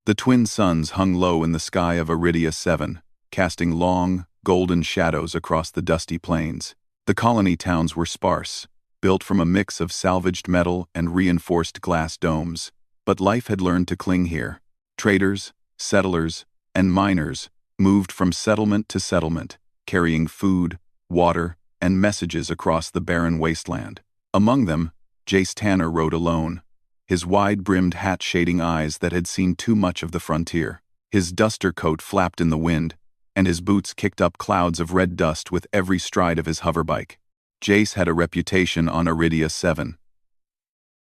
The twin suns hung low in the sky of Iridia 7, casting long, golden shadows across the dusty plains. The colony towns were sparse, built from a mix of salvaged metal and reinforced glass domes. But life had learned to cling here. Traders, settlers, and miners moved from settlement to settlement, carrying food, water, and messages across the barren wasteland. Among them, Jace Tanner rode alone, his wide-brimmed hat shading eyes that had seen too much of the frontier. His duster coat flapped in the wind, and his boots kicked up clouds of red dust with every stride of his hoverbike. Jace had a reputation on Iridia 7.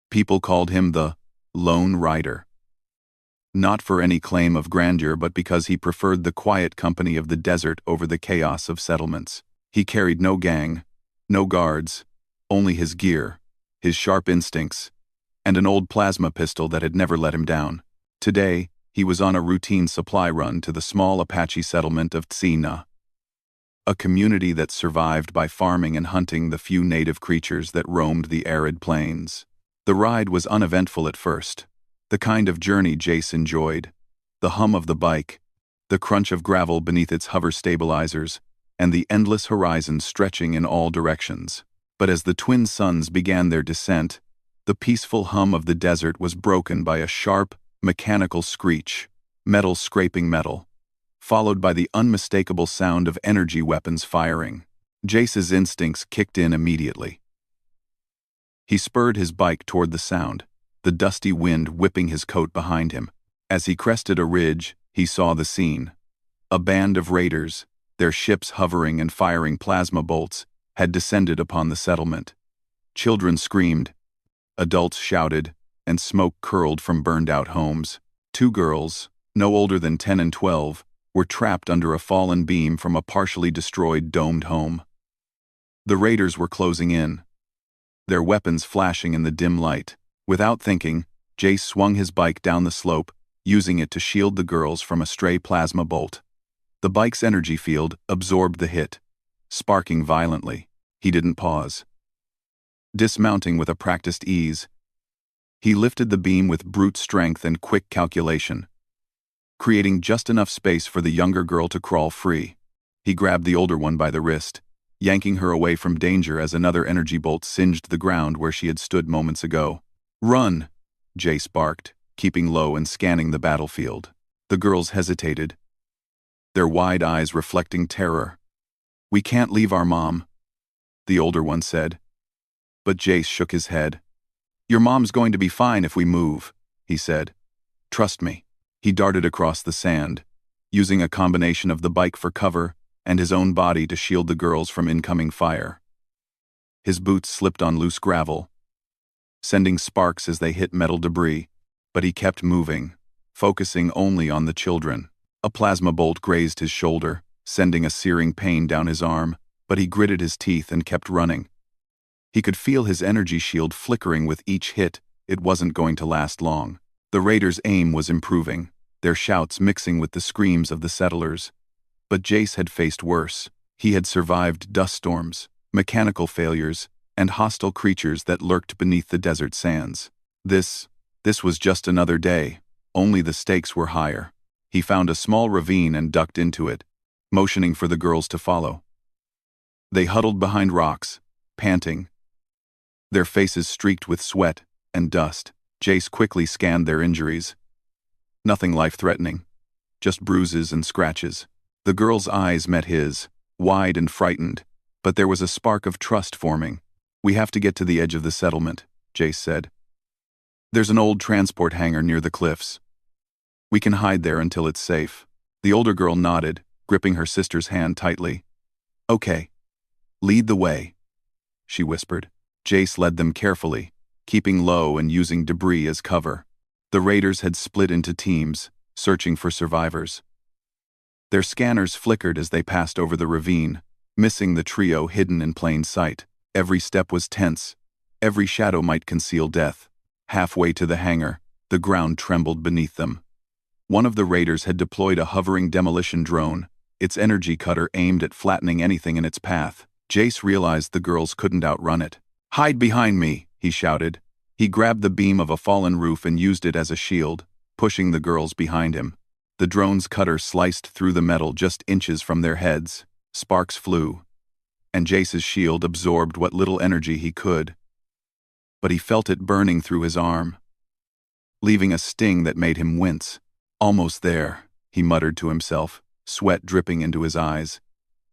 People called him the Lone Rider. Not for any claim of grandeur, but because he preferred the quiet company of the desert over the chaos of settlements. He carried no gang, no guards, only his gear, his sharp instincts, and an old plasma pistol that had never let him down. Today, he was on a routine supply run to the small Apache settlement of Tsina, a community that survived by farming and hunting the few native creatures that roamed the arid plains. The ride was uneventful at first, the kind of journey Jace enjoyed. The hum of the bike, the crunch of gravel beneath its hover stabilizers, and the endless horizon stretching in all directions. But as the twin suns began their descent, the peaceful hum of the desert was broken by a sharp, mechanical screech, metal scraping metal, followed by the unmistakable sound of energy weapons firing. Jace's instincts kicked in immediately. He spurred his bike toward the sound, the dusty wind whipping his coat behind him. As he crested a ridge, he saw the scene. A band of raiders, their ships hovering and firing plasma bolts, had descended upon the settlement. Children screamed, adults shouted, and smoke curled from burned-out homes. Two girls, no older than 10 and 12, were trapped under a fallen beam from a partially destroyed domed home. The raiders were closing in, their weapons flashing in the dim light. Without thinking, Jace swung his bike down the slope, using it to shield the girls from a stray plasma bolt. The bike's energy field absorbed the hit, sparking violently. He didn't pause. Dismounting with a practiced ease, he lifted the beam with brute strength and quick calculation, creating just enough space for the younger girl to crawl free. He grabbed the older one by the wrist, yanking her away from danger as another energy bolt singed the ground where she had stood moments ago. "Run!" Jace barked, keeping low and scanning the battlefield. The girls hesitated, their wide eyes reflecting terror. "We can't leave our mom," the older one said. But Jace shook his head. "Your mom's going to be fine if we move," he said. "Trust me." He darted across the sand, using a combination of the bike for cover and his own body to shield the girls from incoming fire. His boots slipped on loose gravel, sending sparks as they hit metal debris, but he kept moving, focusing only on the children. A plasma bolt grazed his shoulder, sending a searing pain down his arm, but he gritted his teeth and kept running. He could feel his energy shield flickering with each hit. It wasn't going to last long. The raiders' aim was improving, their shouts mixing with the screams of the settlers. But Jace had faced worse. He had survived dust storms, mechanical failures, and hostile creatures that lurked beneath the desert sands. This was just another day, only the stakes were higher. He found a small ravine and ducked into it, motioning for the girls to follow. They huddled behind rocks, panting, their faces streaked with sweat and dust. Jace quickly scanned their injuries. Nothing life-threatening, just bruises and scratches. The girl's eyes met his, wide and frightened, but there was a spark of trust forming. "We have to get to the edge of the settlement," Jace said. "There's an old transport hangar near the cliffs. We can hide there until it's safe." The older girl nodded, gripping her sister's hand tightly. "Okay. Lead the way," she whispered. Jace led them carefully, keeping low and using debris as cover. The raiders had split into teams, searching for survivors. Their scanners flickered as they passed over the ravine, missing the trio hidden in plain sight. Every step was tense. Every shadow might conceal death. Halfway to the hangar, the ground trembled beneath them. One of the raiders had deployed a hovering demolition drone, its energy cutter aimed at flattening anything in its path. Jace realized the girls couldn't outrun it. "Hide behind me," he shouted. He grabbed the beam of a fallen roof and used it as a shield, pushing the girls behind him. The drone's cutter sliced through the metal just inches from their heads. Sparks flew, and Jace's shield absorbed what little energy he could. But he felt it burning through his arm, leaving a sting that made him wince. Almost there, he muttered to himself, sweat dripping into his eyes.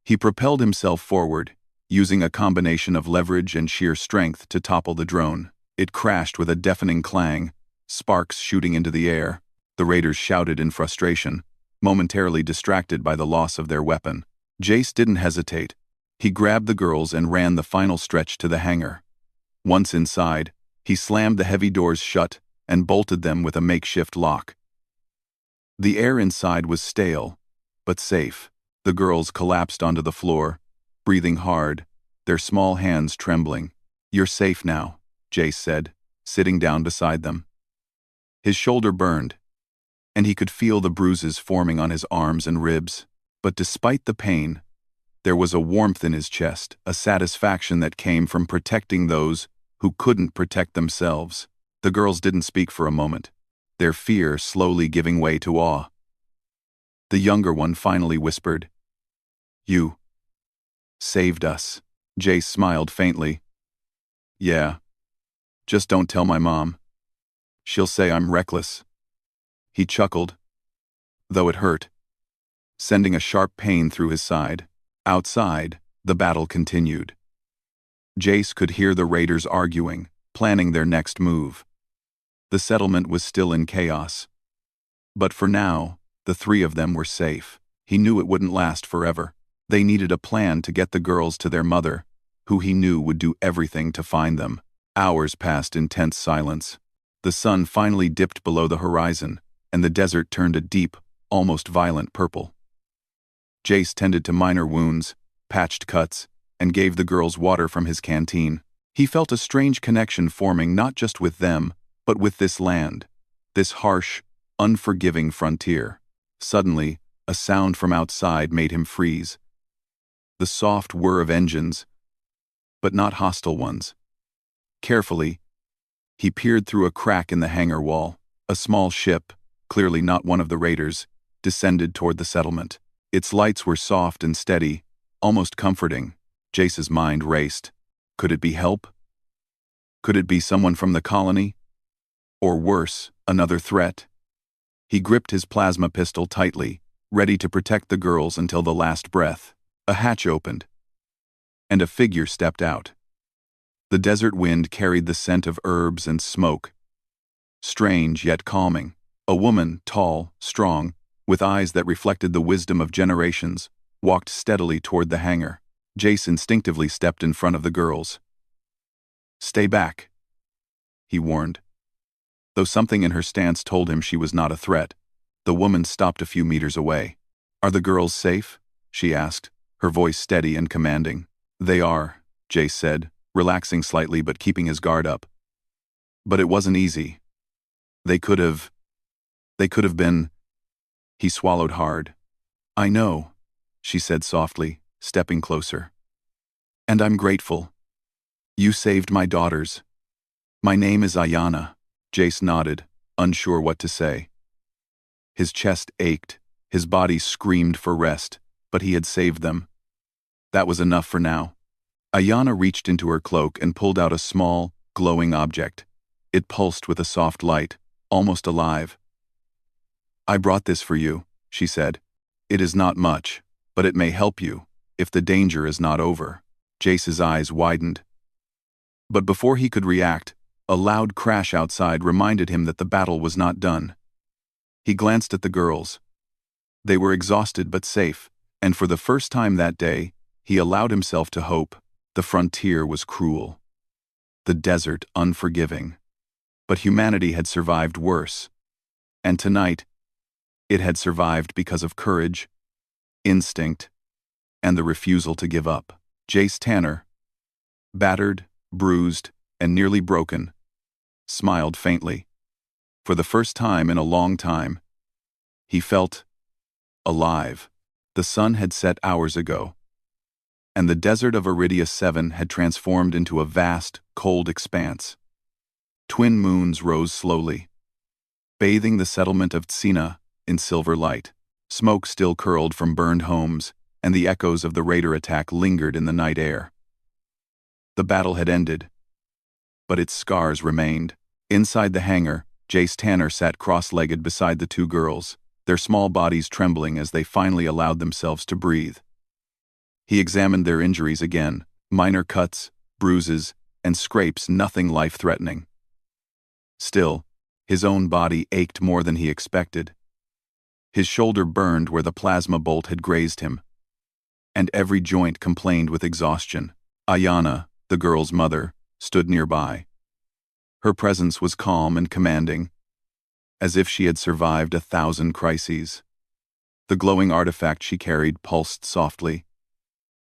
He propelled himself forward, using a combination of leverage and sheer strength to topple the drone. It crashed with a deafening clang, sparks shooting into the air. The raiders shouted in frustration, momentarily distracted by the loss of their weapon. Jace didn't hesitate. He grabbed the girls and ran the final stretch to the hangar. Once inside, he slammed the heavy doors shut and bolted them with a makeshift lock. The air inside was stale, but safe. The girls collapsed onto the floor, breathing hard, their small hands trembling. "You're safe now," Jace said, sitting down beside them. His shoulder burned, and he could feel the bruises forming on his arms and ribs. But despite the pain, there was a warmth in his chest, a satisfaction that came from protecting those who couldn't protect themselves. The girls didn't speak for a moment, their fear slowly giving way to awe. The younger one finally whispered, "You saved us." Jace smiled faintly. "Yeah. Just don't tell my mom. She'll say I'm reckless." He chuckled, though it hurt, sending a sharp pain through his side. Outside, the battle continued. Jace could hear the raiders arguing, planning their next move. The settlement was still in chaos. But for now, the three of them were safe. He knew it wouldn't last forever. They needed a plan to get the girls to their mother, who he knew would do everything to find them. Hours passed in tense silence. The sun finally dipped below the horizon, and the desert turned a deep, almost violent purple. Jace tended to minor wounds, patched cuts, and gave the girls water from his canteen. He felt a strange connection forming not just with them, but with this land, this harsh, unforgiving frontier. Suddenly, a sound from outside made him freeze. The soft whir of engines, but not hostile ones. Carefully, he peered through a crack in the hangar wall. A small ship, clearly not one of the raiders, descended toward the settlement. Its lights were soft and steady, almost comforting. Jace's mind raced. Could it be help? Could it be someone from the colony? Or worse, another threat? He gripped his plasma pistol tightly, ready to protect the girls until the last breath. A hatch opened, and a figure stepped out. The desert wind carried the scent of herbs and smoke. Strange yet calming. A woman, tall, strong, with eyes that reflected the wisdom of generations, walked steadily toward the hangar. Jace instinctively stepped in front of the girls. "Stay back," he warned. Though something in her stance told him she was not a threat, the woman stopped a few meters away. "Are the girls safe?" she asked, her voice steady and commanding. "They are," Jace said, relaxing slightly but keeping his guard up. "But it wasn't easy. They could have been—" He swallowed hard. "I know," she said softly, stepping closer. "And I'm grateful. You saved my daughters. My name is Ayana." Jace nodded, unsure what to say. His chest ached, his body screamed for rest, but he had saved them. That was enough for now. Ayana reached into her cloak and pulled out a small, glowing object. It pulsed with a soft light, almost alive. "I brought this for you," she said. "It is not much, but it may help you, if the danger is not over." Jace's eyes widened. But before he could react, a loud crash outside reminded him that the battle was not done. He glanced at the girls. They were exhausted but safe, and for the first time that day, he allowed himself to hope. The frontier was cruel, the desert unforgiving. But humanity had survived worse. And tonight, it had survived because of courage, instinct, and the refusal to give up. Jace Tanner, battered, bruised, and nearly broken, smiled faintly. For the first time in a long time, he felt alive. The sun had set hours ago, and the desert of Iridia 7 had transformed into a vast, cold expanse. Twin moons rose slowly, bathing the settlement of Tsina in silver light. Smoke still curled from burned homes, and the echoes of the raider attack lingered in the night air. The battle had ended, but its scars remained. Inside the hangar, Jace Tanner sat cross-legged beside the two girls, their small bodies trembling as they finally allowed themselves to breathe. He examined their injuries again, minor cuts, bruises, and scrapes, nothing life-threatening. Still, his own body ached more than he expected. His shoulder burned where the plasma bolt had grazed him, and every joint complained with exhaustion. Ayanna, the girl's mother, stood nearby. Her presence was calm and commanding, as if she had survived 1,000 crises. The glowing artifact she carried pulsed softly,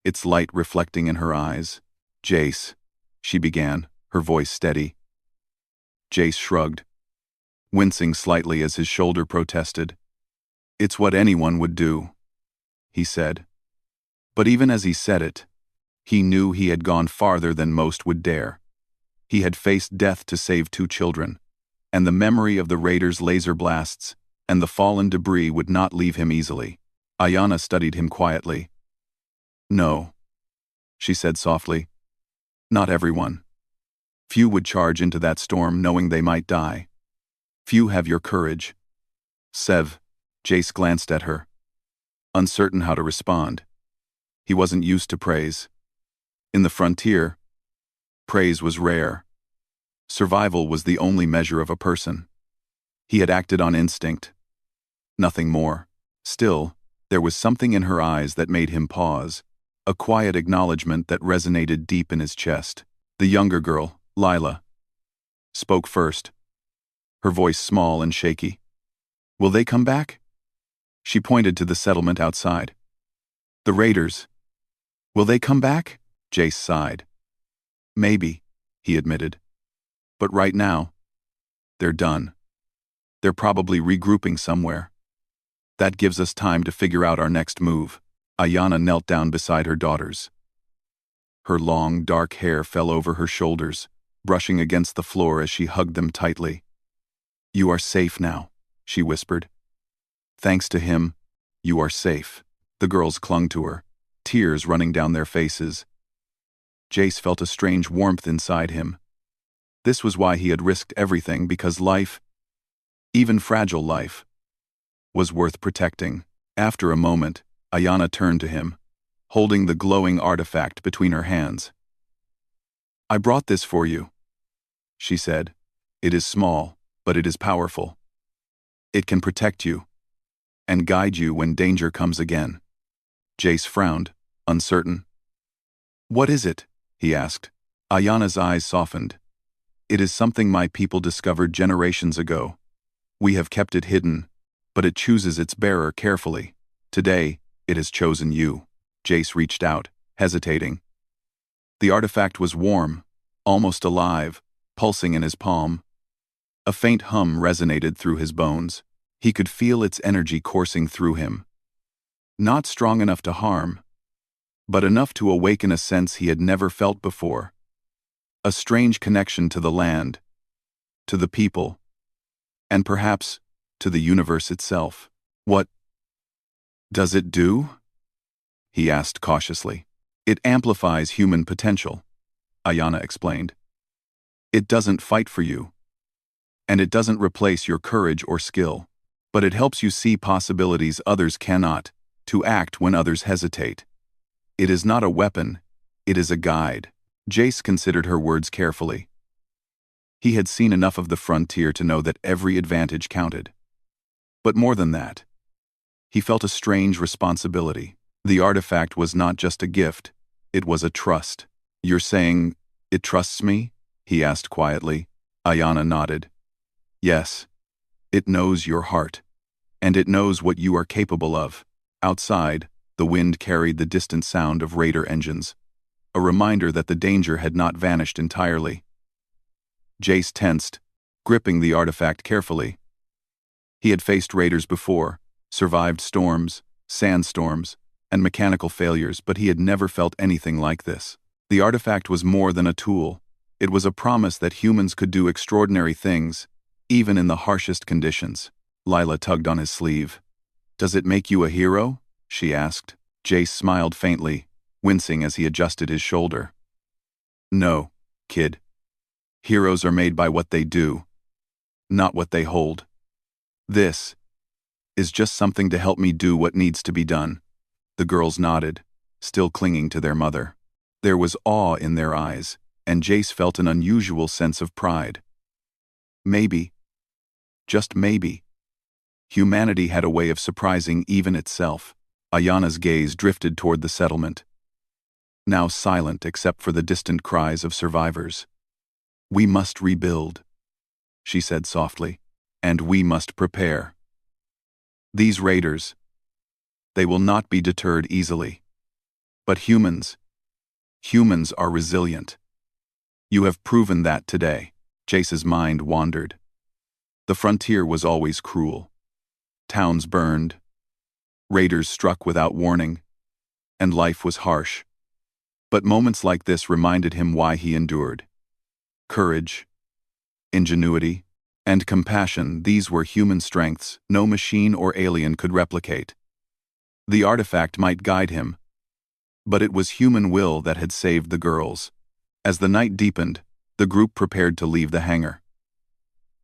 its light reflecting in her eyes. "Jace," she began, her voice steady. Jace shrugged, wincing slightly as his shoulder protested. "It's what anyone would do," he said. But even as he said it, he knew he had gone farther than most would dare. He had faced death to save 2 children, and the memory of the raiders' laser blasts and the fallen debris would not leave him easily. Ayanna studied him quietly. "No," she said softly. "Not everyone. Few would charge into that storm knowing they might die. Few have your courage." "Sev," Jace glanced at her, uncertain how to respond. He wasn't used to praise. In the frontier, praise was rare. Survival was the only measure of a person. He had acted on instinct. Nothing more. Still, there was something in her eyes that made him pause, a quiet acknowledgement that resonated deep in his chest. The younger girl, Lila, spoke first, her voice small and shaky. "Will they come back?" She pointed to the settlement outside. "The raiders. Will they come back?" Jace sighed. "Maybe," he admitted. "But right now, they're done. They're probably regrouping somewhere. That gives us time to figure out our next move." Ayanna knelt down beside her daughters. Her long, dark hair fell over her shoulders, brushing against the floor as she hugged them tightly. "You are safe now," she whispered. "Thanks to him, you are safe." The girls clung to her, tears running down their faces. Jace felt a strange warmth inside him. This was why he had risked everything, because life, even fragile life, was worth protecting. After a moment, Ayanna turned to him, holding the glowing artifact between her hands. "I brought this for you," she said. "It is small, but it is powerful. It can protect you and guide you when danger comes again." Jace frowned, uncertain. "What is it?" he asked. Ayanna's eyes softened. "It is something my people discovered generations ago. We have kept it hidden, but it chooses its bearer carefully. Today, it has chosen you." Jace reached out, hesitating. The artifact was warm, almost alive, pulsing in his palm. A faint hum resonated through his bones. He could feel its energy coursing through him. Not strong enough to harm, but enough to awaken a sense he had never felt before. A strange connection to the land, to the people, and perhaps to the universe itself. "What does it do?" he asked cautiously. "It amplifies human potential," Ayanna explained. "It doesn't fight for you, and it doesn't replace your courage or skill, but it helps you see possibilities others cannot, to act when others hesitate. It is not a weapon, it is a guide." Jace considered her words carefully. He had seen enough of the frontier to know that every advantage counted. But more than that, he felt a strange responsibility. The artifact was not just a gift, it was a trust. "You're saying, it trusts me?" he asked quietly. Ayanna nodded. "Yes. It knows your heart, and it knows what you are capable of." Outside, the wind carried the distant sound of raider engines, a reminder that the danger had not vanished entirely. Jace tensed, gripping the artifact carefully. He had faced raiders before, survived storms, sandstorms, and mechanical failures, but he had never felt anything like this. The artifact was more than a tool. It was a promise that humans could do extraordinary things, even in the harshest conditions. Lila tugged on his sleeve. "Does it make you a hero?" she asked. Jace smiled faintly, wincing as he adjusted his shoulder. "No, kid. Heroes are made by what they do, not what they hold. This is just something to help me do what needs to be done." The girls nodded, still clinging to their mother. There was awe in their eyes, and Jace felt an unusual sense of pride. Maybe, just maybe, humanity had a way of surprising even itself. Ayana's gaze drifted toward the settlement, now silent except for the distant cries of survivors. "We must rebuild," she said softly, "and we must prepare. These raiders, they will not be deterred easily. But humans are resilient. You have proven that today." Jace's mind wandered. The frontier was always cruel. Towns burned, raiders struck without warning, and life was harsh. But moments like this reminded him why he endured. Courage, ingenuity, and compassion, these were human strengths no machine or alien could replicate. The artifact might guide him, but it was human will that had saved the girls. As the night deepened, the group prepared to leave the hangar.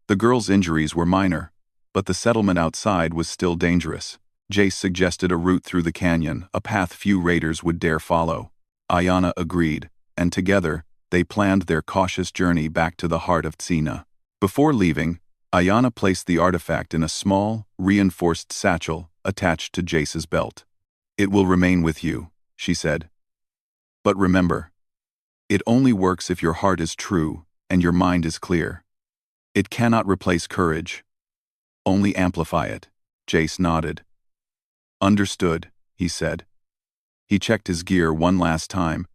The girls' injuries were minor, but the settlement outside was still dangerous. Jace suggested a route through the canyon, a path few raiders would dare follow. Ayana agreed, and together, they planned their cautious journey back to the heart of Tsina. Before leaving, Ayana placed the artifact in a small, reinforced satchel attached to Jace's belt. "It will remain with you," she said. "But remember, it only works if your heart is true and your mind is clear. It cannot replace courage, only amplify it." Jace nodded. "Understood," he said. He checked his gear one last time,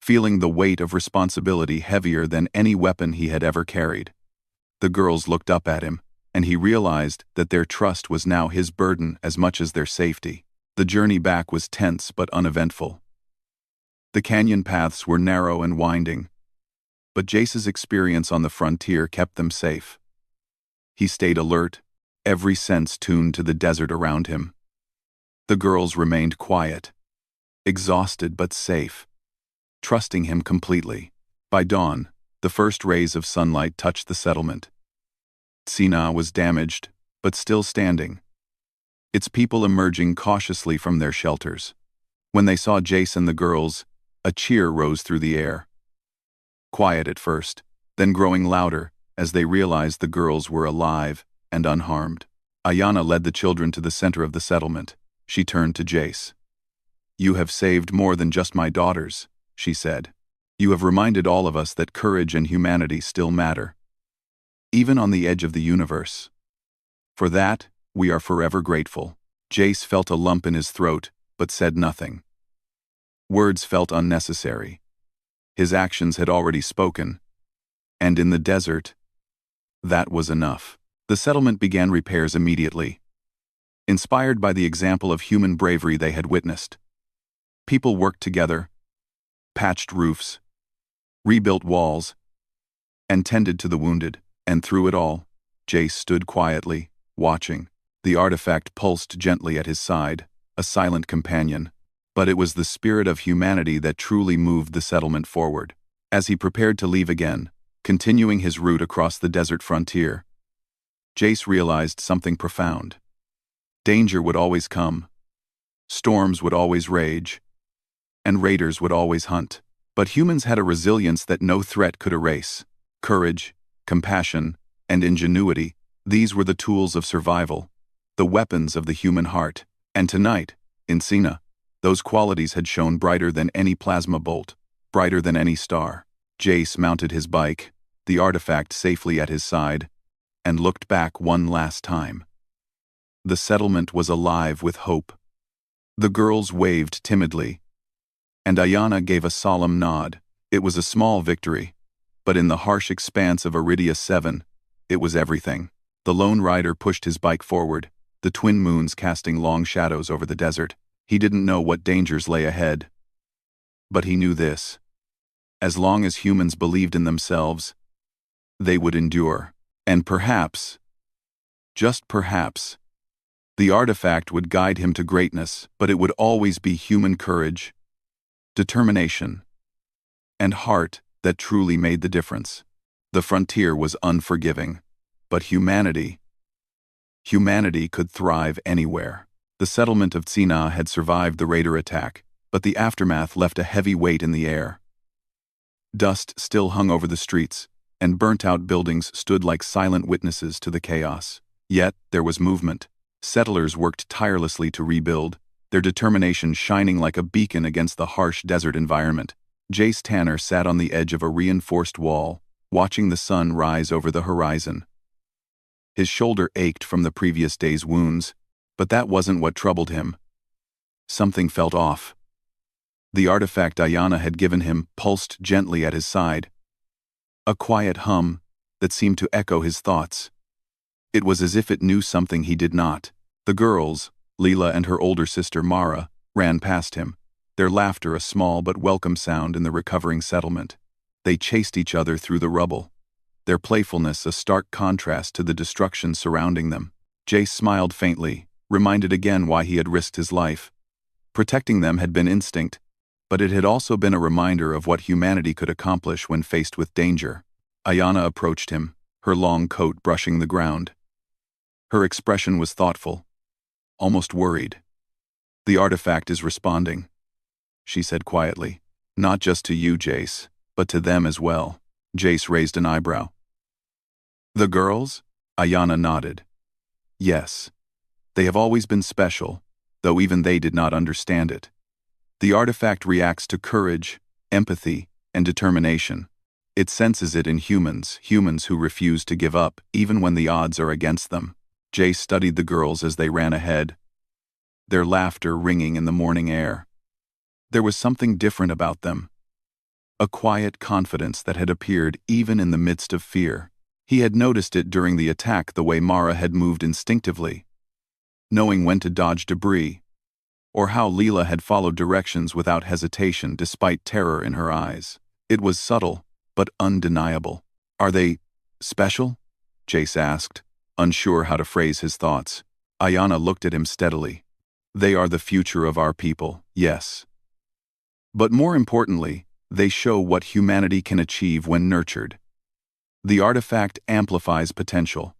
feeling the weight of responsibility heavier than any weapon he had ever carried. The girls looked up at him, and he realized that their trust was now his burden as much as their safety. The journey back was tense but uneventful. The canyon paths were narrow and winding, but Jace's experience on the frontier kept them safe. He stayed alert, every sense tuned to the desert around him. The girls remained quiet, exhausted but safe, trusting him completely. By dawn, the first rays of sunlight touched the settlement. Tsina was damaged, but still standing, its people emerging cautiously from their shelters. When they saw Jace and the girls, a cheer rose through the air. Quiet at first, then growing louder as they realized the girls were alive and unharmed. Ayana led the children to the center of the settlement. She turned to Jace. "You have saved more than just my daughters," she said. "You have reminded all of us that courage and humanity still matter, even on the edge of the universe. For that, we are forever grateful." Jace felt a lump in his throat, but said nothing. Words felt unnecessary. His actions had already spoken, and in the desert, that was enough. The settlement began repairs immediately, inspired by the example of human bravery they had witnessed. People worked together, patched roofs, rebuilt walls, and tended to the wounded. And through it all, Jace stood quietly, watching. The artifact pulsed gently at his side, a silent companion, but it was the spirit of humanity that truly moved the settlement forward. As he prepared to leave again, continuing his route across the desert frontier, Jace realized something profound. Danger would always come, storms would always rage, and raiders would always hunt. But humans had a resilience that no threat could erase. Courage, compassion, and ingenuity, these were the tools of survival, the weapons of the human heart. And tonight, in Tsina, those qualities had shone brighter than any plasma bolt, brighter than any star. Jace mounted his bike, the artifact safely at his side, and looked back one last time. The settlement was alive with hope. The girls waved timidly, and Ayana gave a solemn nod. It was a small victory, but in the harsh expanse of Iridia 7, it was everything. The lone rider pushed his bike forward, the twin moons casting long shadows over the desert. He didn't know what dangers lay ahead, but he knew this: as long as humans believed in themselves, they would endure. And perhaps, just perhaps, the artifact would guide him to greatness, but it would always be human courage, determination, and heart that truly made the difference. The frontier was unforgiving, but humanity could thrive anywhere. The settlement of Tsina had survived the raider attack, but the aftermath left a heavy weight in the air. Dust still hung over the streets, and burnt-out buildings stood like silent witnesses to the chaos. Yet, there was movement. Settlers worked tirelessly to rebuild, their determination shining like a beacon against the harsh desert environment. Jace Tanner sat on the edge of a reinforced wall, watching the sun rise over the horizon. His shoulder ached from the previous day's wounds, but that wasn't what troubled him. Something felt off. The artifact Ayana had given him pulsed gently at his side. A quiet hum that seemed to echo his thoughts. It was as if it knew something he did not. The girls, Leela and her older sister Mara, ran past him, their laughter a small but welcome sound in the recovering settlement. They chased each other through the rubble, their playfulness a stark contrast to the destruction surrounding them. Jace smiled faintly, reminded again why he had risked his life. Protecting them had been instinct, but it had also been a reminder of what humanity could accomplish when faced with danger. Ayana approached him, her long coat brushing the ground. Her expression was thoughtful, almost worried. "The artifact is responding," she said quietly. "Not just to you, Jace, but to them as well." Jace raised an eyebrow. "The girls?" Ayana nodded. "Yes. They have always been special, though even they did not understand it. The artifact reacts to courage, empathy, and determination. It senses it in humans who refuse to give up even when the odds are against them." Jace studied the girls as they ran ahead, their laughter ringing in the morning air. There was something different about them. A quiet confidence that had appeared even in the midst of fear. He had noticed it during the attack, the way Mara had moved instinctively, knowing when to dodge debris, or how Leela had followed directions without hesitation despite terror in her eyes. It was subtle, but undeniable. "Are they special?" Jace asked, unsure how to phrase his thoughts. Ayana looked at him steadily. "They are the future of our people, yes. But more importantly, they show what humanity can achieve when nurtured. The artifact amplifies potential.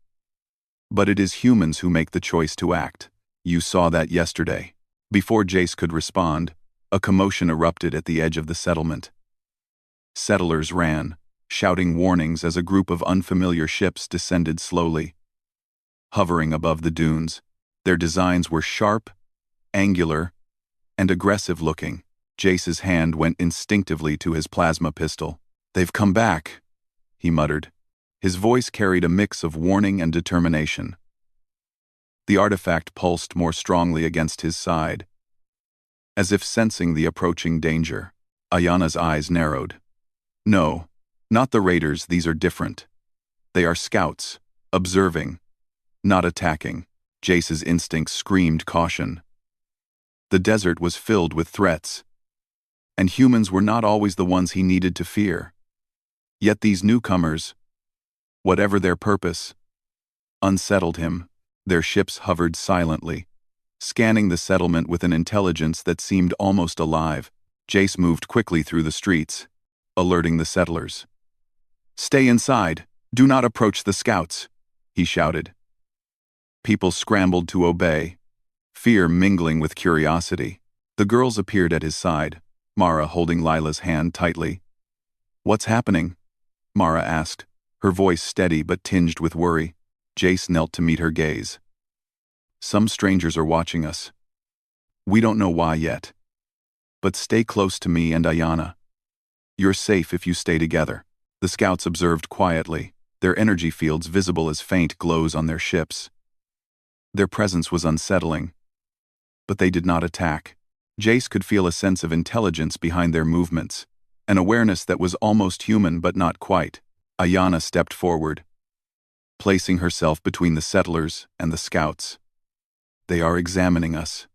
But it is humans who make the choice to act. You saw that yesterday." Before Jace could respond, a commotion erupted at the edge of the settlement. Settlers ran, shouting warnings as a group of unfamiliar ships descended slowly. Hovering above the dunes, their designs were sharp, angular, and aggressive-looking. Jace's hand went instinctively to his plasma pistol. "They've come back," he muttered. His voice carried a mix of warning and determination. The artifact pulsed more strongly against his side, as if sensing the approaching danger. Ayana's eyes narrowed. "No, not the raiders, these are different. They are scouts, observing, not attacking." Jace's instincts screamed caution. The desert was filled with threats, and humans were not always the ones he needed to fear. Yet these newcomers, whatever their purpose, unsettled him. Their ships hovered silently, scanning the settlement with an intelligence that seemed almost alive. Jace moved quickly through the streets, alerting the settlers. "Stay inside. Do not approach the scouts," he shouted. People scrambled to obey, fear mingling with curiosity. The girls appeared at his side, Mara holding Lila's hand tightly. "What's happening?" Mara asked, her voice steady but tinged with worry. Jace knelt to meet her gaze. "Some strangers are watching us. We don't know why yet. But stay close to me and Ayana. You're safe if you stay together." The scouts observed quietly, their energy fields visible as faint glows on their ships. Their presence was unsettling, but they did not attack. Jace could feel a sense of intelligence behind their movements, an awareness that was almost human but not quite. Ayana stepped forward, placing herself between the settlers and the scouts. "They are examining us,"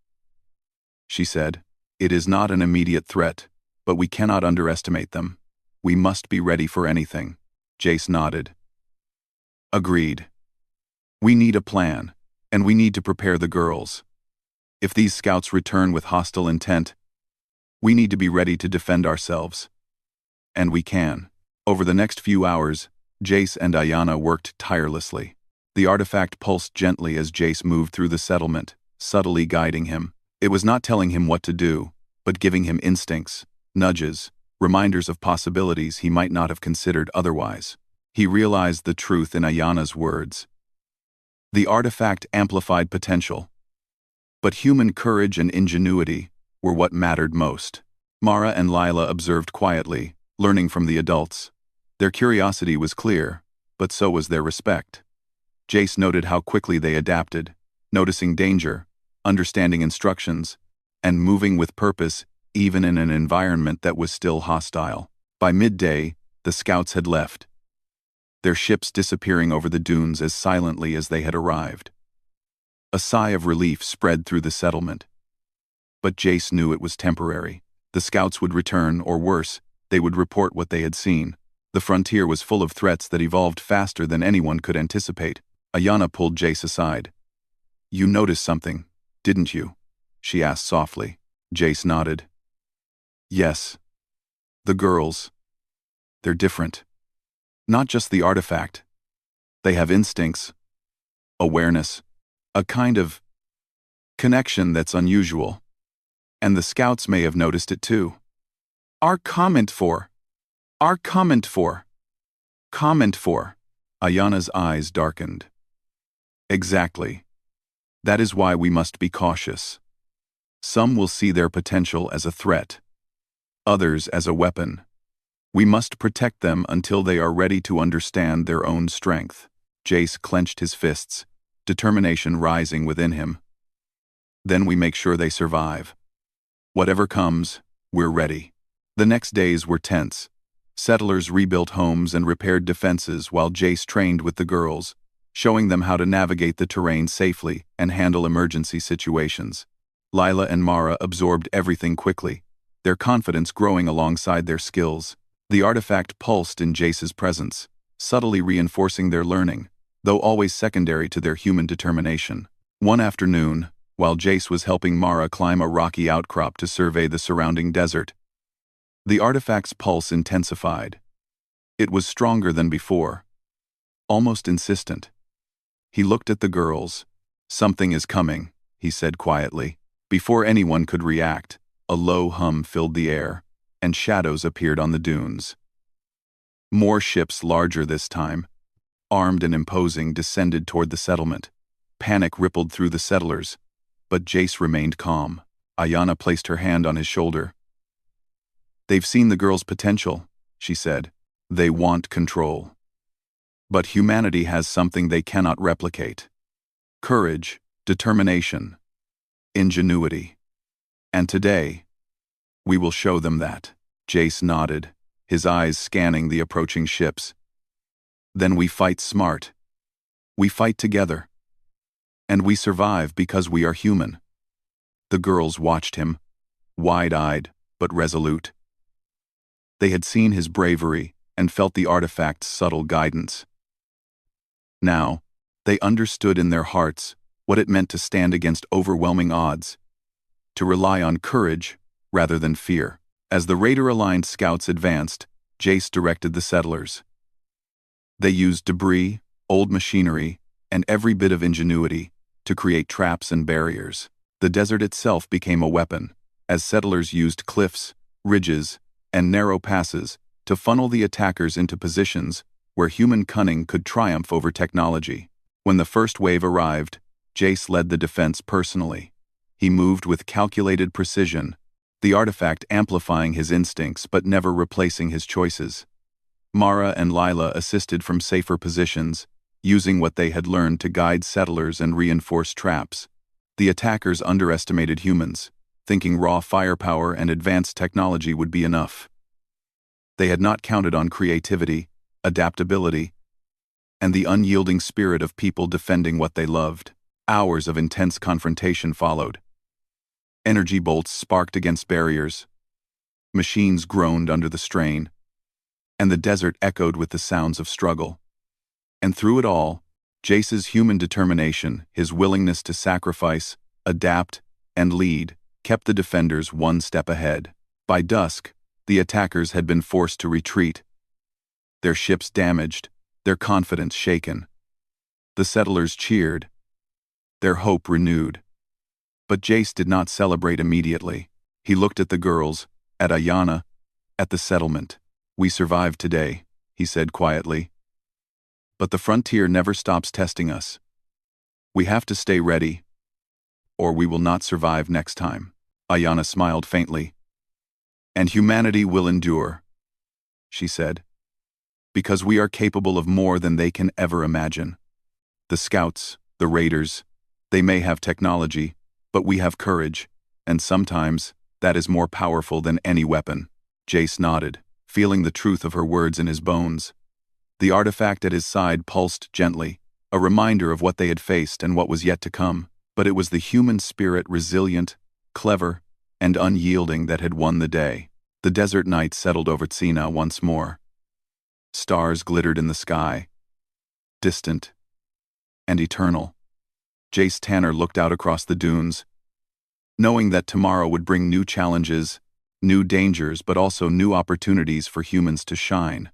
she said. "It is not an immediate threat, but we cannot underestimate them. We must be ready for anything." Jace nodded. Agreed. We need a plan, and we need to prepare the girls. If these scouts return with hostile intent, we need to be ready to defend ourselves. And we can. Over the next few hours, Jace and Ayana worked tirelessly. The artifact pulsed gently as Jace moved through the settlement, subtly guiding him. It was not telling him what to do, but giving him instincts, nudges, reminders of possibilities he might not have considered otherwise. He realized the truth in Ayana's words. The artifact amplified potential, but human courage and ingenuity were what mattered most. Mara and Lila observed quietly, learning from the adults. Their curiosity was clear, but so was their respect. Jace noted how quickly they adapted, noticing danger, understanding instructions, and moving with purpose even in an environment that was still hostile. By midday, the scouts had left, their ships disappearing over the dunes as silently as they had arrived. A sigh of relief spread through the settlement. But Jace knew it was temporary. The scouts would return, or worse, they would report what they had seen. The frontier was full of threats that evolved faster than anyone could anticipate. Ayana pulled Jace aside. "You noticed something, didn't you?" she asked softly. Jace nodded. "Yes. The girls. They're different. Not just the artifact. They have instincts, awareness, a kind of connection that's unusual. And the scouts may have noticed it too." Our comment for. Ayana's eyes darkened. Exactly. That is why we must be cautious. Some will see their potential as a threat, others as a weapon. We must protect them until they are ready to understand their own strength. Jace clenched his fists, determination rising within him. Then we make sure they survive. Whatever comes, we're ready. The next days were tense. Settlers rebuilt homes and repaired defenses while Jace trained with the girls, showing them how to navigate the terrain safely and handle emergency situations. Lila and Mara absorbed everything quickly, their confidence growing alongside their skills. The artifact pulsed in Jace's presence, subtly reinforcing their learning, though always secondary to their human determination. One afternoon, while Jace was helping Mara climb a rocky outcrop to survey the surrounding desert, the artifact's pulse intensified. It was stronger than before, almost insistent. He looked at the girls. "Something is coming," he said quietly. Before anyone could react, a low hum filled the air, and shadows appeared on the dunes. More ships, larger this time, armed and imposing, descended toward the settlement. Panic rippled through the settlers, but Jace remained calm. Ayana placed her hand on his shoulder. "They've seen the girls' potential," she said. "They want control. But humanity has something they cannot replicate. Courage, determination, ingenuity. And today, we will show them that." Jace nodded, his eyes scanning the approaching ships. "Then we fight smart. We fight together. And we survive because we are human." The girls watched him, wide-eyed but resolute. They had seen his bravery and felt the artifact's subtle guidance. Now, they understood in their hearts what it meant to stand against overwhelming odds, to rely on courage rather than fear. As the Raider-aligned scouts advanced, Jace directed the settlers. They used debris, old machinery, and every bit of ingenuity to create traps and barriers. The desert itself became a weapon, as settlers used cliffs, ridges, and narrow passes to funnel the attackers into positions where human cunning could triumph over technology. When the first wave arrived, Jace led the defense personally. He moved with calculated precision, the artifact amplifying his instincts but never replacing his choices. Mara and Lila assisted from safer positions, using what they had learned to guide settlers and reinforce traps. The attackers underestimated humans, thinking raw firepower and advanced technology would be enough. They had not counted on creativity, adaptability, and the unyielding spirit of people defending what they loved. Hours of intense confrontation followed. Energy bolts sparked against barriers, machines groaned under the strain, and the desert echoed with the sounds of struggle. And through it all, Jace's human determination, his willingness to sacrifice, adapt, and lead, kept the defenders one step ahead. By dusk, the attackers had been forced to retreat, their ships damaged, their confidence shaken. The settlers cheered, their hope renewed. But Jace did not celebrate immediately. He looked at the girls, at Ayanna, at the settlement. "We survived today," he said quietly. "But the frontier never stops testing us. We have to stay ready, or we will not survive next time." Ayanna smiled faintly. "And humanity will endure," she said, "because we are capable of more than they can ever imagine. The scouts, the raiders, they may have technology, but we have courage, and sometimes that is more powerful than any weapon." Jace nodded, feeling the truth of her words in his bones. The artifact at his side pulsed gently, a reminder of what they had faced and what was yet to come, but it was the human spirit, resilient, clever, and unyielding, that had won the day. The desert night settled over Tsina once more. Stars glittered in the sky, distant and eternal. Jace Tanner looked out across the dunes, knowing that tomorrow would bring new challenges, new dangers, but also new opportunities for humans to shine.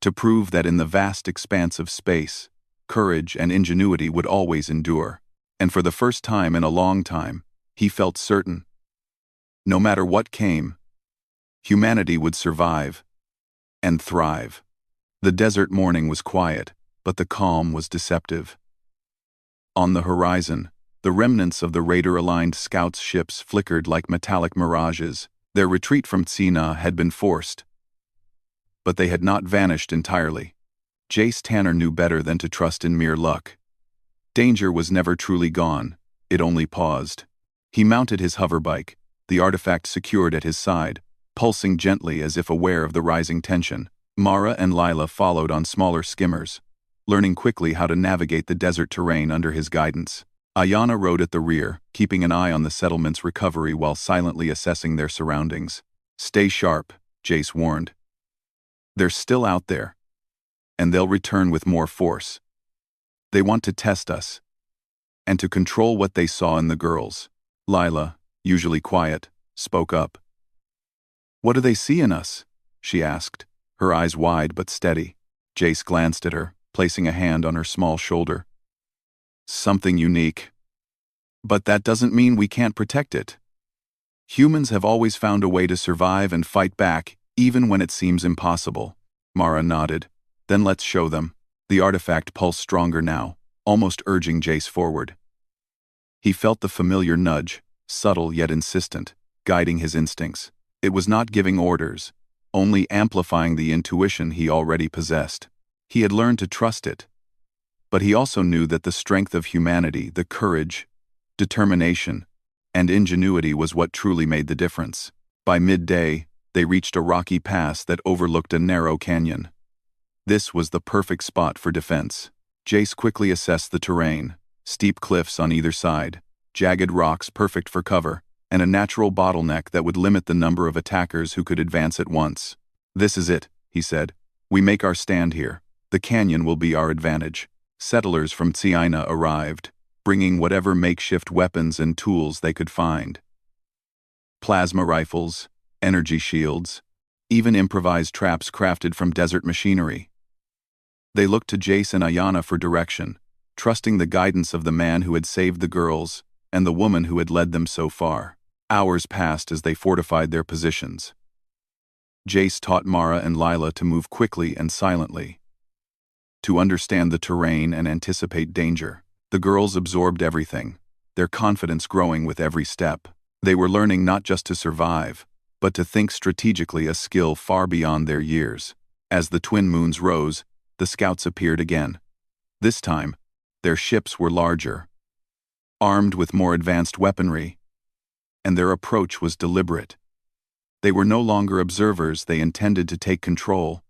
To prove that in the vast expanse of space, courage and ingenuity would always endure. And for the first time in a long time, he felt certain, no matter what came, humanity would survive and thrive. The desert morning was quiet, but the calm was deceptive. On the horizon, the remnants of the raider-aligned scouts' ships flickered like metallic mirages. Their retreat from Tsina had been forced, but they had not vanished entirely. Jace Tanner knew better than to trust in mere luck. Danger was never truly gone, it only paused. He mounted his hoverbike, the artifact secured at his side, pulsing gently as if aware of the rising tension. Mara and Lila followed on smaller skimmers, learning quickly how to navigate the desert terrain under his guidance. Ayanna rode at the rear, keeping an eye on the settlement's recovery while silently assessing their surroundings. "Stay sharp," Jace warned. "They're still out there, and they'll return with more force. They want to test us, and to control what they saw in the girls." Lila, usually quiet, spoke up. "What do they see in us?" she asked, her eyes wide but steady. Jace glanced at her, placing a hand on her small shoulder. "Something unique. But that doesn't mean we can't protect it. Humans have always found a way to survive and fight back, even when it seems impossible." Mara nodded. "Then let's show them." The artifact pulsed stronger now, almost urging Jace forward. He felt the familiar nudge, subtle yet insistent, guiding his instincts. It was not giving orders, only amplifying the intuition he already possessed. He had learned to trust it. But he also knew that the strength of humanity, the courage, determination, and ingenuity was what truly made the difference. By midday, they reached a rocky pass that overlooked a narrow canyon. This was the perfect spot for defense. Jace quickly assessed the terrain: steep cliffs on either side, jagged rocks perfect for cover, and a natural bottleneck that would limit the number of attackers who could advance at once. "This is it," he said. "We make our stand here. The canyon will be our advantage." Settlers from Tsina arrived, bringing whatever makeshift weapons and tools they could find. Plasma rifles, energy shields, even improvised traps crafted from desert machinery. They looked to Jace and Ayanna for direction, trusting the guidance of the man who had saved the girls and the woman who had led them so far. Hours passed as they fortified their positions. Jace taught Mara and Lila to move quickly and silently, to understand the terrain and anticipate danger. The girls absorbed everything, their confidence growing with every step. They were learning not just to survive, but to think strategically, a skill far beyond their years. As the twin moons rose, the scouts appeared again. This time, their ships were larger, armed with more advanced weaponry, and their approach was deliberate. They were no longer observers, they intended to take control,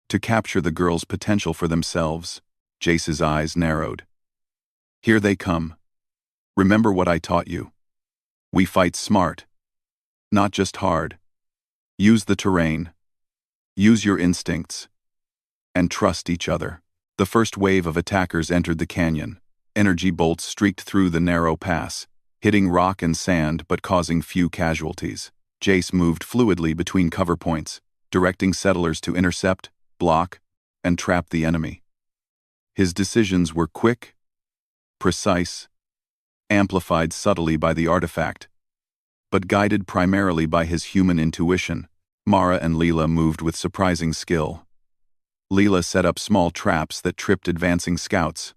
to capture the girls' potential for themselves. Jace's eyes narrowed. "Here they come. Remember what I taught you. We fight smart, not just hard. Use the terrain, use your instincts, and trust each other." The first wave of attackers entered the canyon. Energy bolts streaked through the narrow pass, hitting rock and sand but causing few casualties. Jace moved fluidly between cover points, directing settlers to intercept, block, and trap the enemy. His decisions were quick, precise, amplified subtly by the artifact, but guided primarily by his human intuition. Mara and Leela moved with surprising skill. Leela set up small traps that tripped advancing scouts,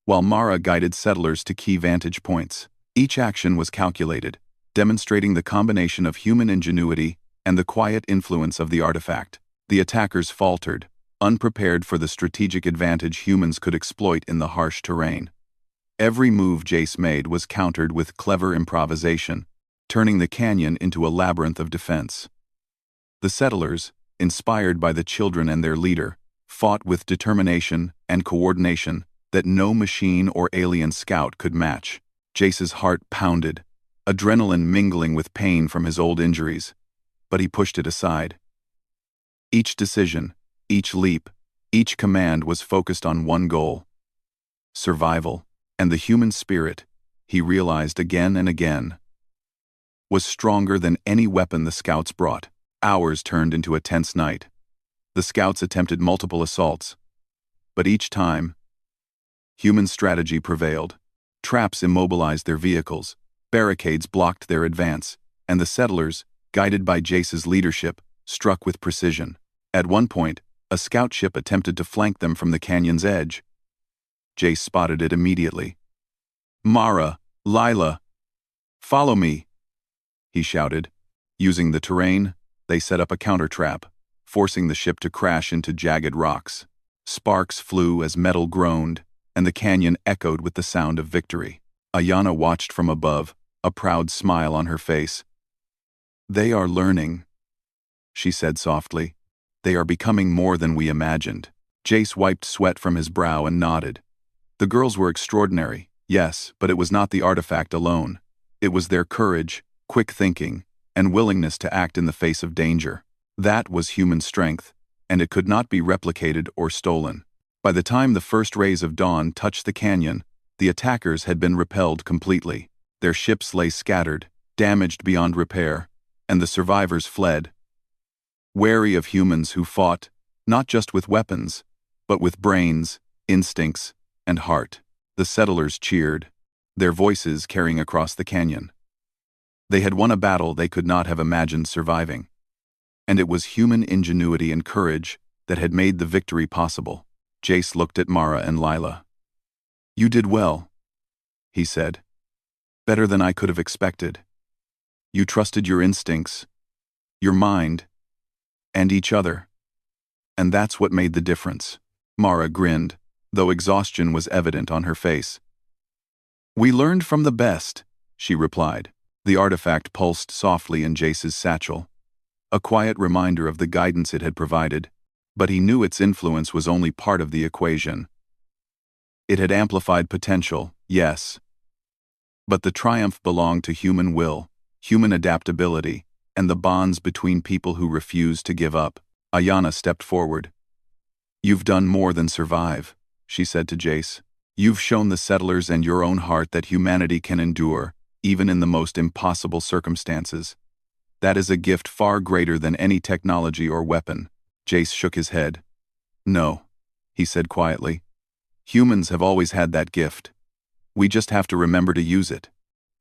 while Mara guided settlers to key vantage points. Each action was calculated, demonstrating the combination of human ingenuity and the quiet influence of the artifact. The attackers faltered, unprepared for the strategic advantage humans could exploit in the harsh terrain. Every move Jace made was countered with clever improvisation, turning the canyon into a labyrinth of defense. The settlers, inspired by the children and their leader, fought with determination and coordination that no machine or alien scout could match. Jace's heart pounded, adrenaline mingling with pain from his old injuries, but he pushed it aside. Each decision, each leap, each command was focused on one goal: survival. And the human spirit, he realized again and again, was stronger than any weapon the scouts brought. Hours turned into a tense night. The scouts attempted multiple assaults, but each time, human strategy prevailed. Traps immobilized their vehicles, barricades blocked their advance, and the settlers, guided by Jace's leadership, struck with precision. At one point, a scout ship attempted to flank them from the canyon's edge. Jace spotted it immediately. "Mara, Lila, follow me," he shouted. Using the terrain, they set up a counter-trap, forcing the ship to crash into jagged rocks. Sparks flew as metal groaned, and the canyon echoed with the sound of victory. Ayana watched from above, a proud smile on her face. "They are learning," she said softly. "They are becoming more than we imagined." Jace wiped sweat from his brow and nodded. The girls were extraordinary, yes, but it was not the artifact alone. It was their courage, quick thinking, and willingness to act in the face of danger. That was human strength, and it could not be replicated or stolen. By the time the first rays of dawn touched the canyon, the attackers had been repelled completely. Their ships lay scattered, damaged beyond repair, and the survivors fled, wary of humans who fought, not just with weapons, but with brains, instincts, and heart. The settlers cheered, their voices carrying across the canyon. They had won a battle they could not have imagined surviving. And it was human ingenuity and courage that had made the victory possible. Jace looked at Mara and Lila. "You did well," he said. "Better than I could have expected. You trusted your instincts, your mind, and each other. And that's what made the difference." Mara grinned, though exhaustion was evident on her face. "We learned from the best," she replied. The artifact pulsed softly in Jace's satchel, a quiet reminder of the guidance it had provided, but he knew its influence was only part of the equation. It had amplified potential, yes, but the triumph belonged to human will, human adaptability, and the bonds between people who refused to give up. Ayana stepped forward. "You've done more than survive," she said to Jace. "You've shown the settlers and your own heart that humanity can endure, even in the most impossible circumstances. That is a gift far greater than any technology or weapon." Jace shook his head. "No," he said quietly. "Humans have always had that gift. We just have to remember to use it.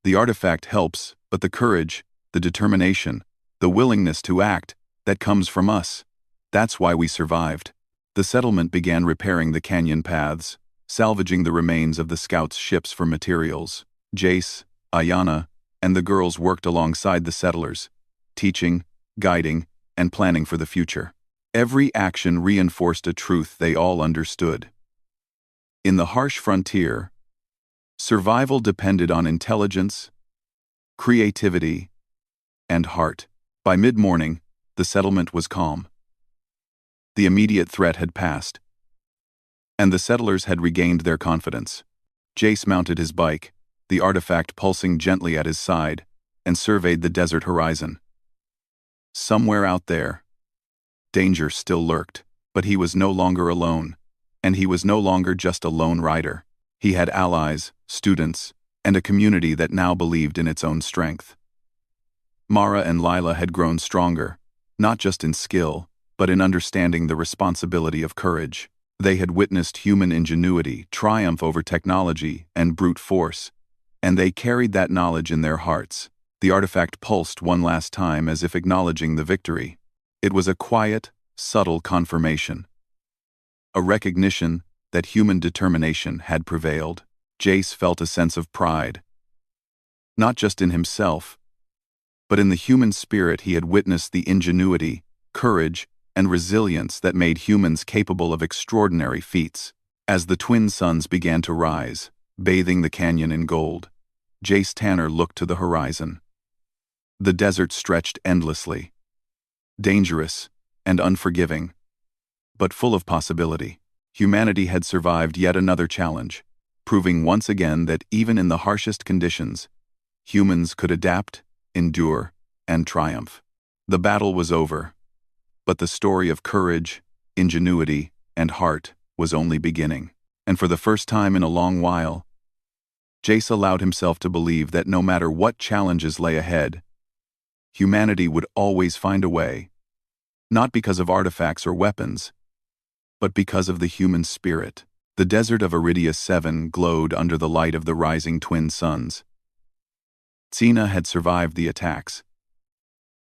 The artifact helps, but the courage, the determination, the willingness to act, that comes from us. That's why we survived." The settlement began repairing the canyon paths, salvaging the remains of the scouts' ships for materials. Jace, Ayana, and the girls worked alongside the settlers, teaching, guiding, and planning for the future. Every action reinforced a truth they all understood. In the harsh frontier, survival depended on intelligence, creativity, and heart. By mid-morning, the settlement was calm. The immediate threat had passed, and the settlers had regained their confidence. Jace mounted his bike, the artifact pulsing gently at his side, and surveyed the desert horizon. Somewhere out there, danger still lurked, but he was no longer alone. And he was no longer just a lone rider. He had allies, students, and a community that now believed in its own strength. Mara and Lila had grown stronger, not just in skill, but in understanding the responsibility of courage. They had witnessed human ingenuity triumph over technology and brute force, and they carried that knowledge in their hearts. The artifact pulsed one last time as if acknowledging the victory. It was a quiet, subtle confirmation. A recognition that human determination had prevailed. Jace felt a sense of pride. Not just in himself, but in the human spirit he had witnessed the ingenuity, courage, and resilience that made humans capable of extraordinary feats. As the twin suns began to rise, bathing the canyon in gold, Jace Tanner looked to the horizon. The desert stretched endlessly, dangerous and unforgiving, but full of possibility. Humanity had survived yet another challenge, proving once again that even in the harshest conditions, humans could adapt, endure, and triumph. The battle was over, but the story of courage, ingenuity, and heart was only beginning. And for the first time in a long while, Jace allowed himself to believe that no matter what challenges lay ahead, humanity would always find a way, not because of artifacts or weapons, but because of the human spirit. The desert of Iridia 7 glowed under the light of the rising twin suns. Tsina had survived the attacks,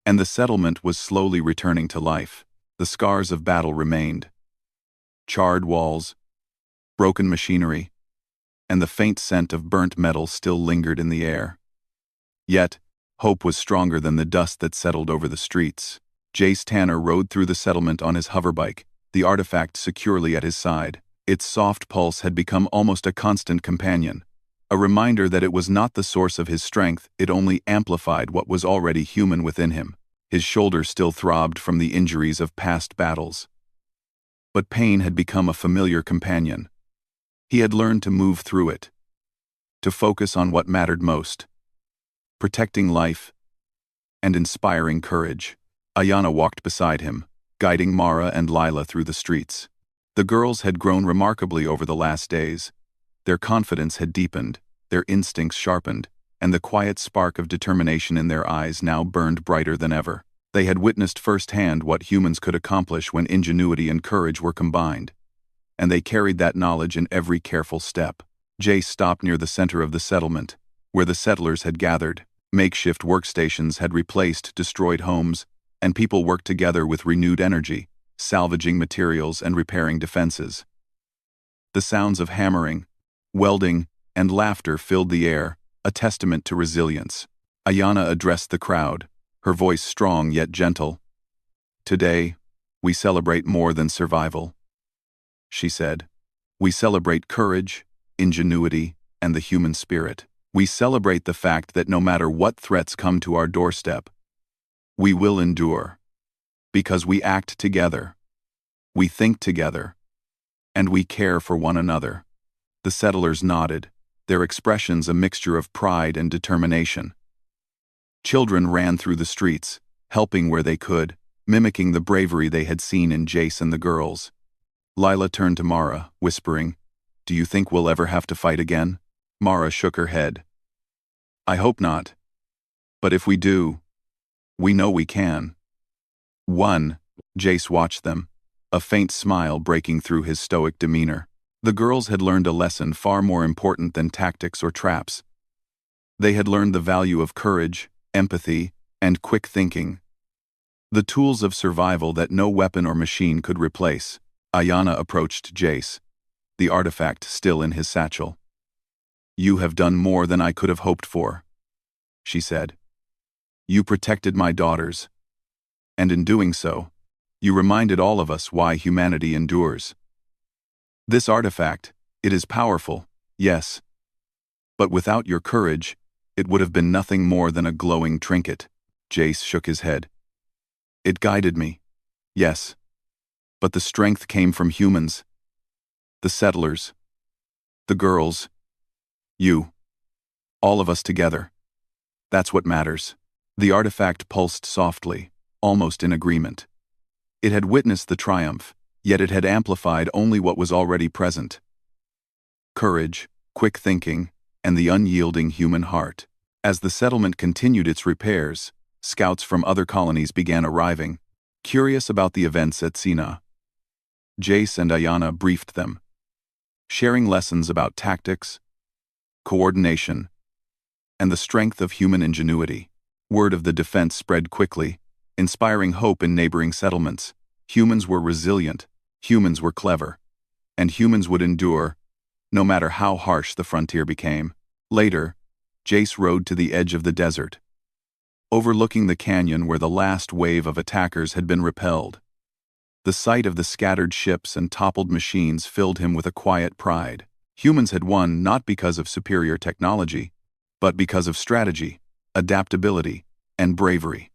and the settlement was slowly returning to life. The scars of battle remained. Charred walls, broken machinery, and the faint scent of burnt metal still lingered in the air. Yet, hope was stronger than the dust that settled over the streets. Jace Tanner rode through the settlement on his hoverbike, the artifact securely at his side. Its soft pulse had become almost a constant companion, a reminder that it was not the source of his strength, it only amplified what was already human within him. His shoulders still throbbed from the injuries of past battles. But pain had become a familiar companion. He had learned to move through it, to focus on what mattered most, protecting life and inspiring courage. Ayana walked beside him, guiding Mara and Lila through the streets. The girls had grown remarkably over the last days. Their confidence had deepened, their instincts sharpened, and the quiet spark of determination in their eyes now burned brighter than ever. They had witnessed firsthand what humans could accomplish when ingenuity and courage were combined, and they carried that knowledge in every careful step. Jace stopped near the center of the settlement, where the settlers had gathered. Makeshift workstations had replaced destroyed homes, and people worked together with renewed energy, salvaging materials and repairing defenses. The sounds of hammering, welding, and laughter filled the air, a testament to resilience. Ayana addressed the crowd, her voice strong yet gentle. "Today, we celebrate more than survival," she said. "We celebrate courage, ingenuity, and the human spirit. We celebrate the fact that no matter what threats come to our doorstep, we will endure, because we act together, we think together, and we care for one another." The settlers nodded, their expressions a mixture of pride and determination. Children ran through the streets, helping where they could, mimicking the bravery they had seen in Jace and the girls. Lila turned to Mara, whispering, "Do you think we'll ever have to fight again?" Mara shook her head. "I hope not. But if we do, we know we can." Jace watched them, a faint smile breaking through his stoic demeanor. The girls had learned a lesson far more important than tactics or traps. They had learned the value of courage, empathy, and quick thinking. The tools of survival that no weapon or machine could replace. Ayana approached Jace, the artifact still in his satchel. "You have done more than I could have hoped for," she said. "You protected my daughters, and in doing so, you reminded all of us why humanity endures. This artifact, it is powerful, yes, but without your courage, it would have been nothing more than a glowing trinket." Jace shook his head. "It guided me, yes, but the strength came from humans, the settlers, the girls, you, all of us together. That's what matters." The artifact pulsed softly, almost in agreement. It had witnessed the triumph, yet it had amplified only what was already present: courage, quick thinking, and the unyielding human heart. As the settlement continued its repairs, scouts from other colonies began arriving, curious about the events at Sina. Jace and Ayana briefed them, sharing lessons about tactics, coordination, and the strength of human ingenuity. Word of the defense spread quickly, inspiring hope in neighboring settlements. Humans were resilient, humans were clever, and humans would endure, no matter how harsh the frontier became. Later, Jace rode to the edge of the desert, overlooking the canyon where the last wave of attackers had been repelled. The sight of the scattered ships and toppled machines filled him with a quiet pride. Humans had won not because of superior technology, but because of strategy, adaptability, and bravery.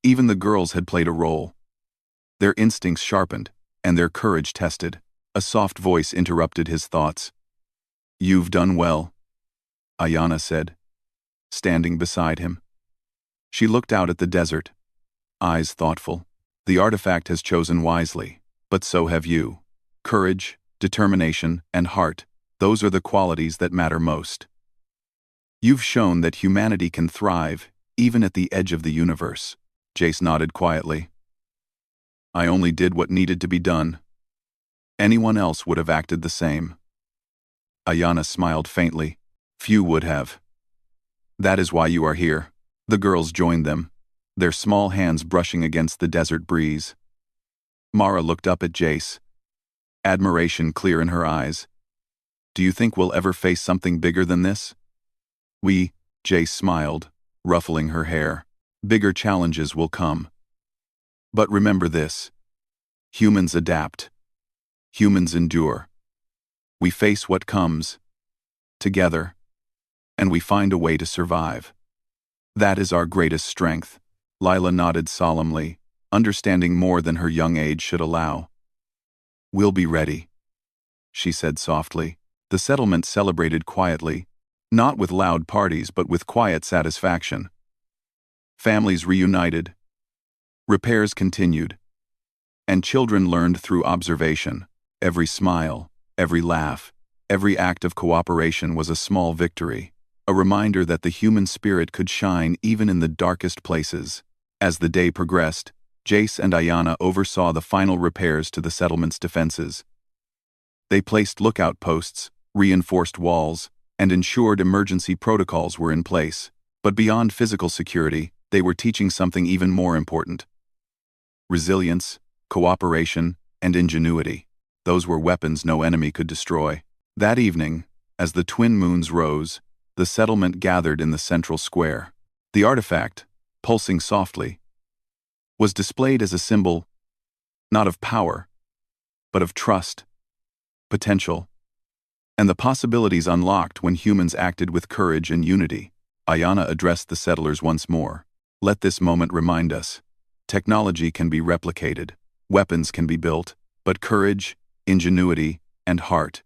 Even the girls had played a role. Their instincts sharpened, and their courage tested. A soft voice interrupted his thoughts. "You've done well," Ayana said, standing beside him. She looked out at the desert, eyes thoughtful. "The artifact has chosen wisely, but so have you. Courage, determination, and heart, those are the qualities that matter most. You've shown that humanity can thrive, even at the edge of the universe." Jace nodded quietly. "I only did what needed to be done. Anyone else would have acted the same." Ayana smiled faintly. "Few would have. That is why you are here." The girls joined them, their small hands brushing against the desert breeze. Mara looked up at Jace, admiration clear in her eyes. "Do you think we'll ever face something bigger than this?" Jace smiled, ruffling her hair. "Bigger challenges will come. But remember this: humans adapt. Humans endure. We face what comes, together, and we find a way to survive. That is our greatest strength." Lila nodded solemnly, understanding more than her young age should allow. "We'll be ready," she said softly. The settlement celebrated quietly, not with loud parties but with quiet satisfaction. Families reunited, repairs continued, and children learned through observation. Every smile, every laugh, every act of cooperation was a small victory, a reminder that the human spirit could shine even in the darkest places. As the day progressed, Jace and Ayana oversaw the final repairs to the settlement's defenses. They placed lookout posts, reinforced walls, and ensured emergency protocols were in place. But beyond physical security, they were teaching something even more important: resilience, cooperation, and ingenuity. Those were weapons no enemy could destroy. That evening, as the twin moons rose, the settlement gathered in the central square. The artifact, pulsing softly, was displayed as a symbol, not of power, but of trust, potential, and the possibilities unlocked when humans acted with courage and unity. Ayana addressed the settlers once more. "Let this moment remind us: technology can be replicated, weapons can be built, but courage, ingenuity, and heart,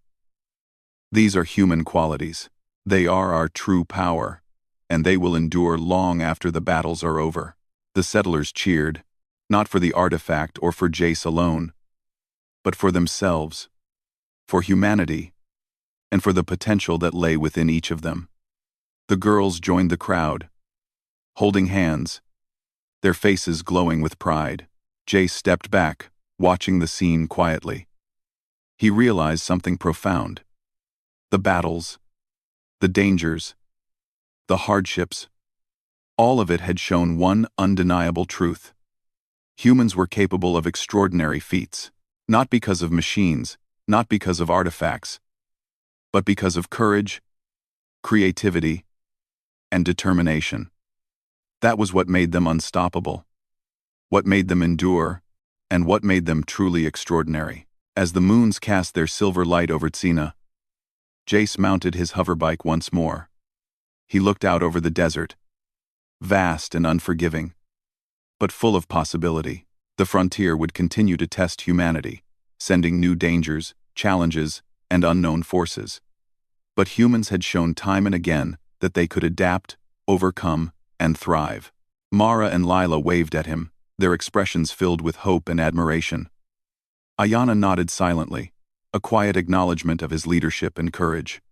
these are human qualities. They are our true power, and they will endure long after the battles are over." The settlers cheered, not for the artifact or for Jace alone, but for themselves, for humanity, and for the potential that lay within each of them. The girls joined the crowd, holding hands, their faces glowing with pride. Jace stepped back, watching the scene quietly. He realized something profound. The battles, the dangers, the hardships, all of it had shown one undeniable truth: humans were capable of extraordinary feats, not because of machines, not because of artifacts, but because of courage, creativity, and determination. That was what made them unstoppable, what made them endure, and what made them truly extraordinary. As the moons cast their silver light over Tsina, Jace mounted his hoverbike once more. He looked out over the desert, vast and unforgiving, but full of possibility. The frontier would continue to test humanity, sending new dangers, challenges, and unknown forces. But humans had shown time and again that they could adapt, overcome, and thrive. Mara and Lila waved at him, their expressions filled with hope and admiration. Ayanna nodded silently, a quiet acknowledgement of his leadership and courage.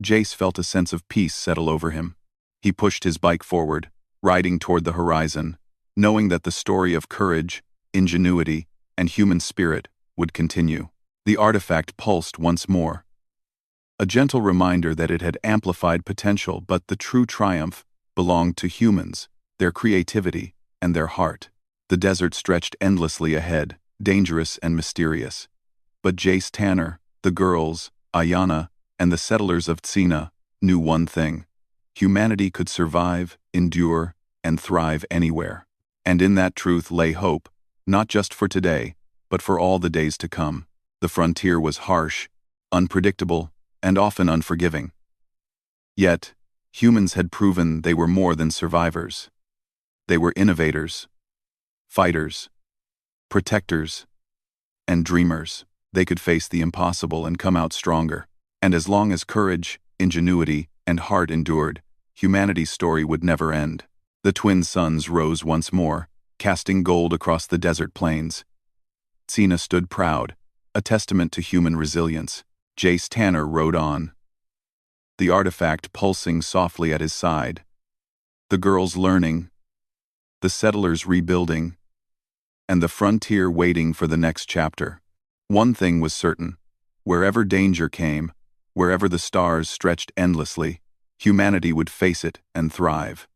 Jace felt a sense of peace settle over him. He pushed his bike forward, riding toward the horizon, knowing that the story of courage, ingenuity, and human spirit would continue. The artifact pulsed once more, a gentle reminder that it had amplified potential, but the true triumph belonged to humans, their creativity, and their heart. The desert stretched endlessly ahead, dangerous and mysterious. But Jace Tanner, the girls, Ayanna, and the settlers of Tsina knew one thing: humanity could survive, endure, and thrive anywhere. And in that truth lay hope, not just for today, but for all the days to come. The frontier was harsh, unpredictable, and often unforgiving. Yet, humans had proven they were more than survivors. They were innovators, fighters, protectors, and dreamers. They could face the impossible and come out stronger. And as long as courage, ingenuity, and heart endured, humanity's story would never end. The twin suns rose once more, casting gold across the desert plains. Tsina stood proud, a testament to human resilience. Jace Tanner rode on, the artifact pulsing softly at his side. The girls learning, the settlers rebuilding, and the frontier waiting for the next chapter. One thing was certain: wherever danger came, wherever the stars stretched endlessly, humanity would face it and thrive.